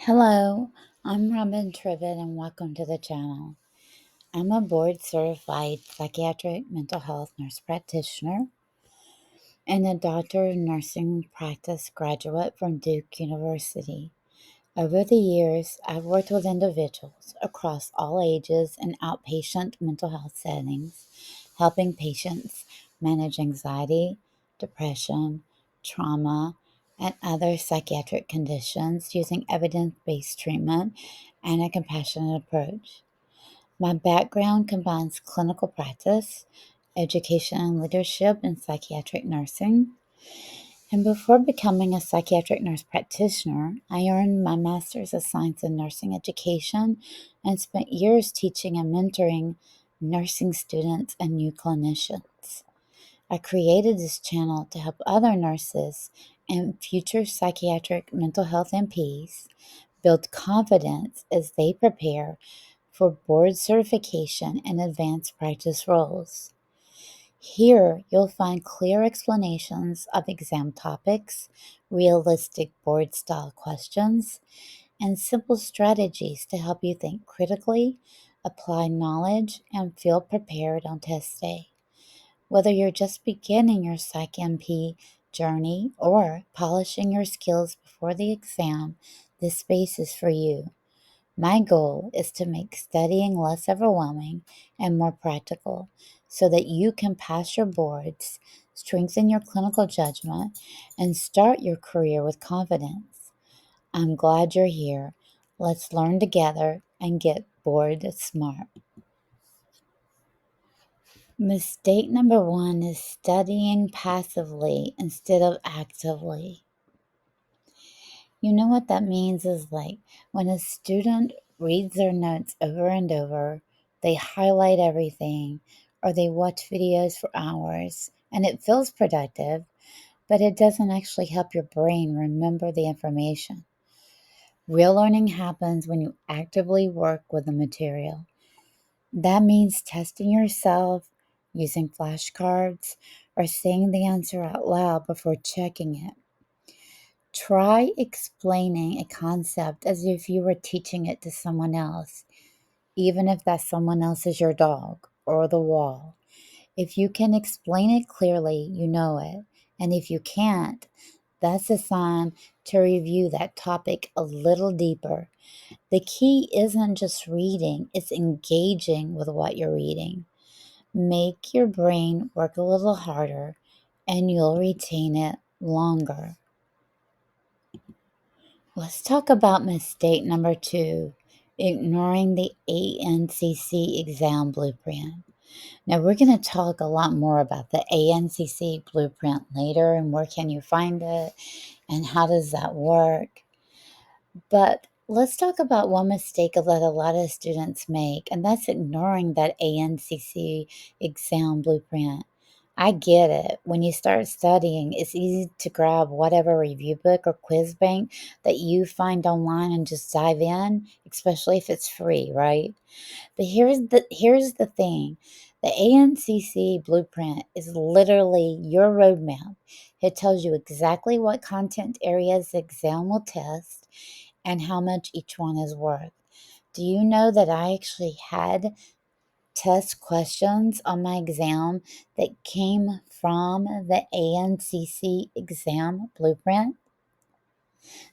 Hello, I'm Robin Trivette and welcome to the channel. I'm a board certified psychiatric mental health nurse practitioner and a doctor of nursing practice graduate from Duke University. Over the years, I've worked with individuals across all ages in outpatient mental health settings, helping patients manage anxiety, depression, trauma, and other psychiatric conditions using evidence-based treatment and a compassionate approach. My background combines clinical practice, education and leadership in psychiatric nursing, and before becoming a psychiatric nurse practitioner, I earned my master's of science in nursing education and spent years teaching and mentoring nursing students and new clinicians. I created this channel to help other nurses and future psychiatric mental health MPs build confidence as they prepare for board certification and advanced practice roles. Here, you'll find clear explanations of exam topics, realistic board-style questions, and simple strategies to help you think critically, apply knowledge, and feel prepared on test day. Whether you're just beginning your Psych MP journey or polishing your skills before the exam, this space is for you. My goal is to make studying less overwhelming and more practical so that you can pass your boards, strengthen your clinical judgment, and start your career with confidence. I'm glad you're here. Let's learn together and get board smart. Mistake number one is studying passively instead of actively. You know what that means is like when a student reads their notes over and over, they highlight everything, or they watch videos for hours, and it feels productive, but it doesn't actually help your brain remember the information. Real learning happens when you actively work with the material. That means testing yourself, using flashcards, or saying the answer out loud before checking it. Try explaining a concept as if you were teaching it to someone else, even if that someone else is your dog or the wall. If you can explain it clearly, you know it. And if you can't, that's a sign to review that topic a little deeper. The key isn't just reading, it's engaging with what you're reading. Make your brain work a little harder and you'll retain it longer. Let's talk about mistake number two, ignoring the ANCC exam blueprint. Now, we're going to talk a lot more about the ANCC blueprint later and where can you find it and how does that work. But let's talk about one mistake that a lot of students make, and that's ignoring that ANCC exam blueprint. I get it. When you start studying, it's easy to grab whatever review book or quiz bank that you find online and just dive in, especially if it's free, right? But here's the thing. The ANCC blueprint is literally your roadmap. It tells you exactly what content areas the exam will test and how much each one is worth. Do you know that I actually had test questions on my exam that came from the ANCC exam blueprint?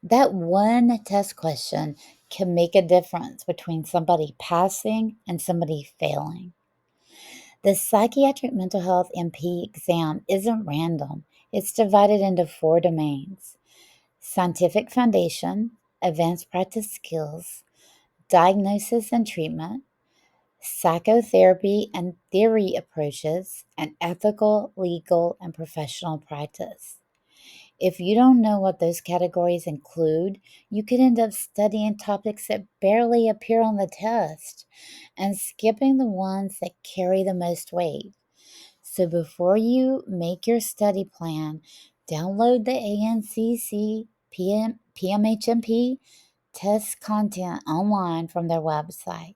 That one test question can make a difference between somebody passing and somebody failing. The psychiatric mental health MP exam isn't random. It's divided into 4 domains: scientific foundation, advanced practice skills, diagnosis and treatment, psychotherapy and theory approaches, and ethical, legal, and professional practice. If you don't know what those categories include, you could end up studying topics that barely appear on the test and skipping the ones that carry the most weight. So before you make your study plan, download the ANCC PMHNP test content online from their website.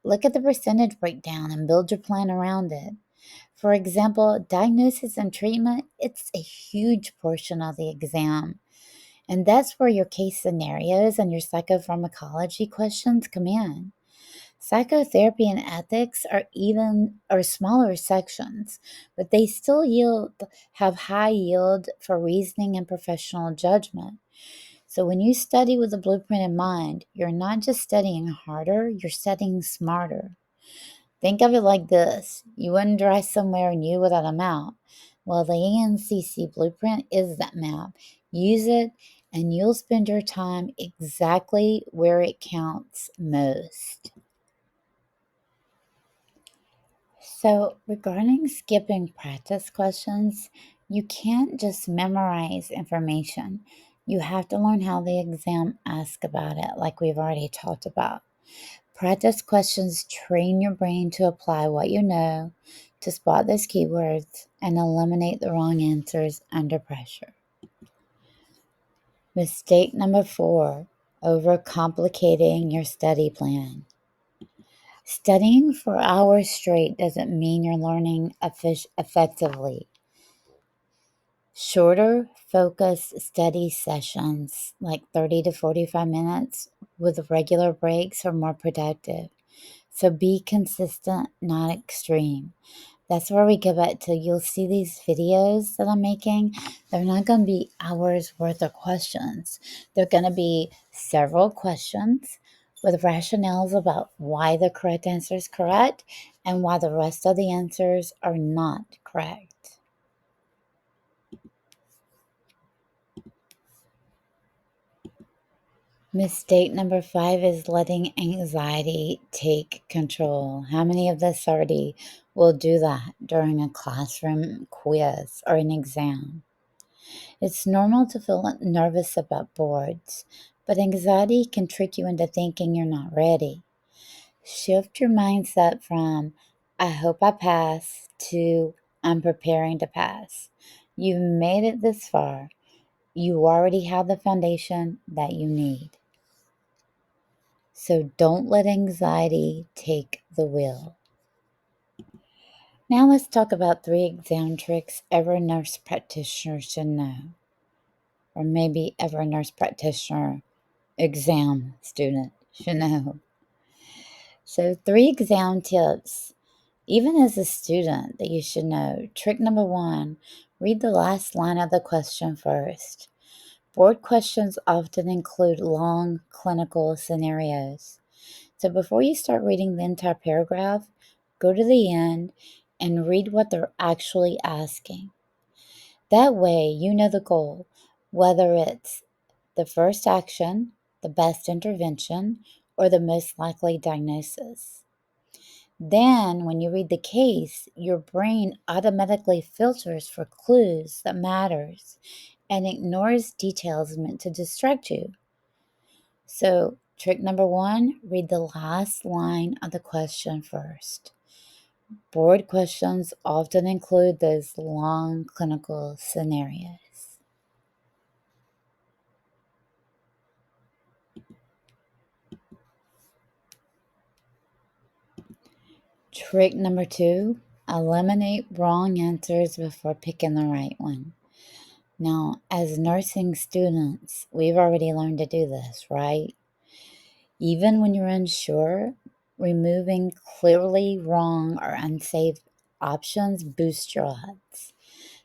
Look at the percentage breakdown and build your plan around it. For example, diagnosis and treatment, it's a huge portion of the exam. And that's where your case scenarios and your psychopharmacology questions come in. Psychotherapy and ethics are smaller sections, but they still have high yield for reasoning and professional judgment. So when you study with a blueprint in mind, you're not just studying harder, you're studying smarter. Think of it like this. You wouldn't drive somewhere new without a map. Well, the ANCC blueprint is that map. Use it and you'll spend your time exactly where it counts most. So, regarding skipping practice questions, you can't just memorize information. You have to learn how the exam asks about it, like we've already talked about. Practice questions train your brain to apply what you know, to spot those keywords, and eliminate the wrong answers under pressure. Mistake number 4, overcomplicating your study plan. Studying for hours straight doesn't mean you're learning effectively. Shorter, focused study sessions, like 30 to 45 minutes with regular breaks, are more productive. So be consistent, not extreme. That's where we go back to, you'll see these videos that I'm making. They're not going to be hours worth of questions. They're going to be several questions with rationales about why the correct answer is correct and why the rest of the answers are not correct. Mistake number 5 is letting anxiety take control. How many of us already will do that during a classroom quiz or an exam? It's normal to feel nervous about boards, but anxiety can trick you into thinking you're not ready. Shift your mindset from, I hope I pass, to, I'm preparing to pass. You've made it this far. You already have the foundation that you need. So don't let anxiety take the wheel. Now let's talk about 3 exam tricks every nurse practitioner should know. Or maybe every nurse practitioner exam student should know. So 3 exam tips, even as a student, that you should know. Trick number 1, read the last line of the question first. Board questions often include long clinical scenarios. So before you start reading the entire paragraph, go to the end and read what they're actually asking. That way, you know the goal, whether it's the first action, the best intervention, or the most likely diagnosis. Then, when you read the case, your brain automatically filters for clues that matters and ignores details meant to distract you. So, trick number 1, read the last line of the question first. Board questions often include those long clinical scenarios. Trick number 2, eliminate wrong answers before picking the right one. Now, as nursing students, we've already learned to do this, right? Even when you're unsure, removing clearly wrong or unsafe options boosts your odds.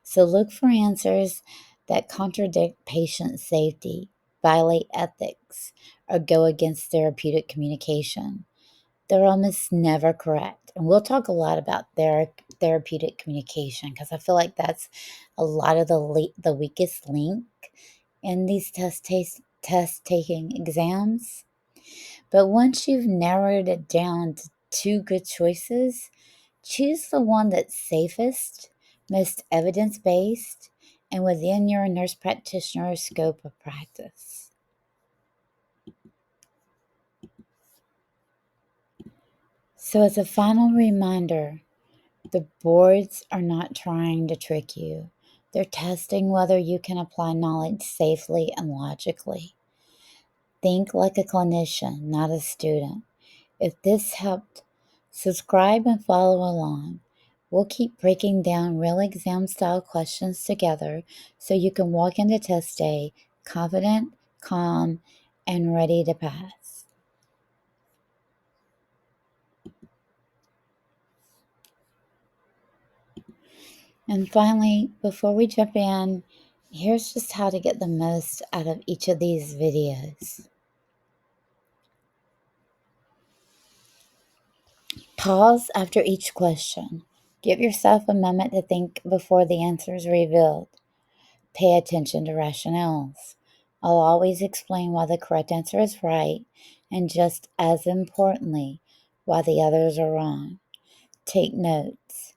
So look for answers that contradict patient safety, violate ethics, or go against therapeutic communication. They're almost never correct. And we'll talk a lot about therapeutic communication because I feel like that's a lot of the weakest link in these test taking exams. But once you've narrowed it down to 2 good choices, choose the one that's safest, most evidence based, and within your nurse practitioner scope of practice. So, as a final reminder, the boards are not trying to trick you. They're testing whether you can apply knowledge safely and logically. Think like a clinician, not a student. If this helped, subscribe and follow along. We'll keep breaking down real exam style questions together so you can walk into test day confident, calm, and ready to pass. And finally, before we jump in, here's just how to get the most out of each of these videos. Pause after each question. Give yourself a moment to think before the answer is revealed. Pay attention to rationales. I'll always explain why the correct answer is right, and just as importantly, why the others are wrong. Take notes.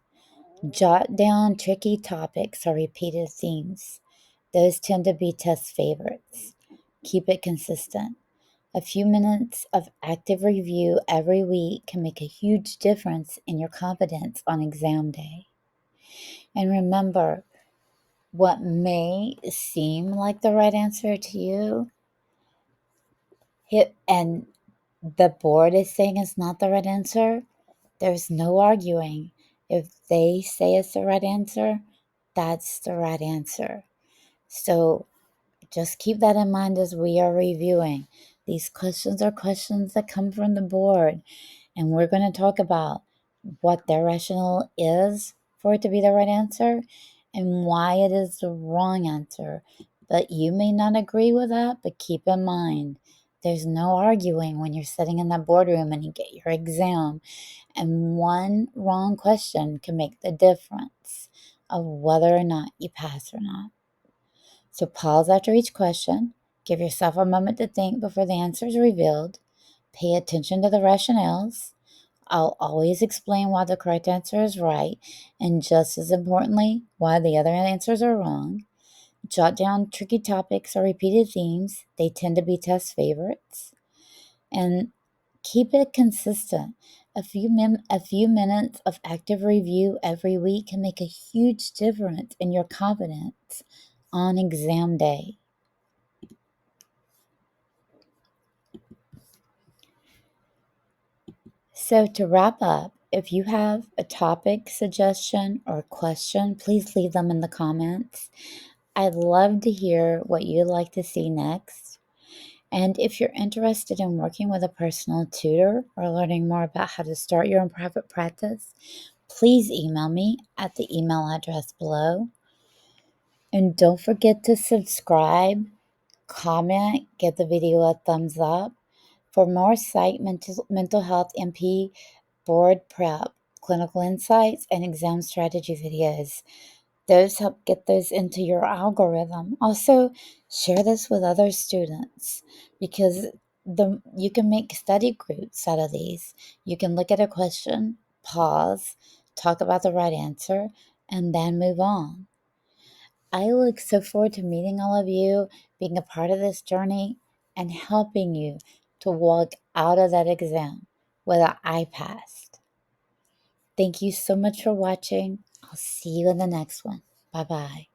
Jot down tricky topics or repeated themes. Those tend to be test favorites. Keep it consistent. A few minutes of active review every week can make a huge difference in your confidence on exam day. And remember, what may seem like the right answer to you, and the board is saying it's not the right answer, there's no arguing. If they say it's the right answer, that's the right answer. So just keep that in mind as we are reviewing. These questions are questions that come from the board, and we're going to talk about what their rationale is for it to be the right answer and why it is the wrong answer. But you may not agree with that, but keep in mind, there's no arguing when you're sitting in that boardroom and you get your exam, and one wrong question can make the difference of whether or not you pass or not. So pause after each question. Give yourself a moment to think before the answer is revealed. Pay attention to the rationales. I'll always explain why the correct answer is right, and just as importantly, why the other answers are wrong. Jot down tricky topics or repeated themes. They tend to be test favorites. And keep it consistent. A few minutes of active review every week can make a huge difference in your confidence on exam day. So to wrap up, if you have a topic suggestion or question, please leave them in the comments. I'd love to hear what you'd like to see next. And if you're interested in working with a personal tutor or learning more about how to start your own private practice, please email me at the email address below. And don't forget to subscribe, comment, give the video a thumbs up. For more psych, mental health, MP, board prep, clinical insights, and exam strategy videos, those help get those into your algorithm. Also, share this with other students because you can make study groups out of these. You can look at a question, pause, talk about the right answer, and then move on. I look so forward to meeting all of you, being a part of this journey, and helping you to walk out of that exam whether I passed. Thank you so much for watching. I'll see you in the next one. Bye-bye.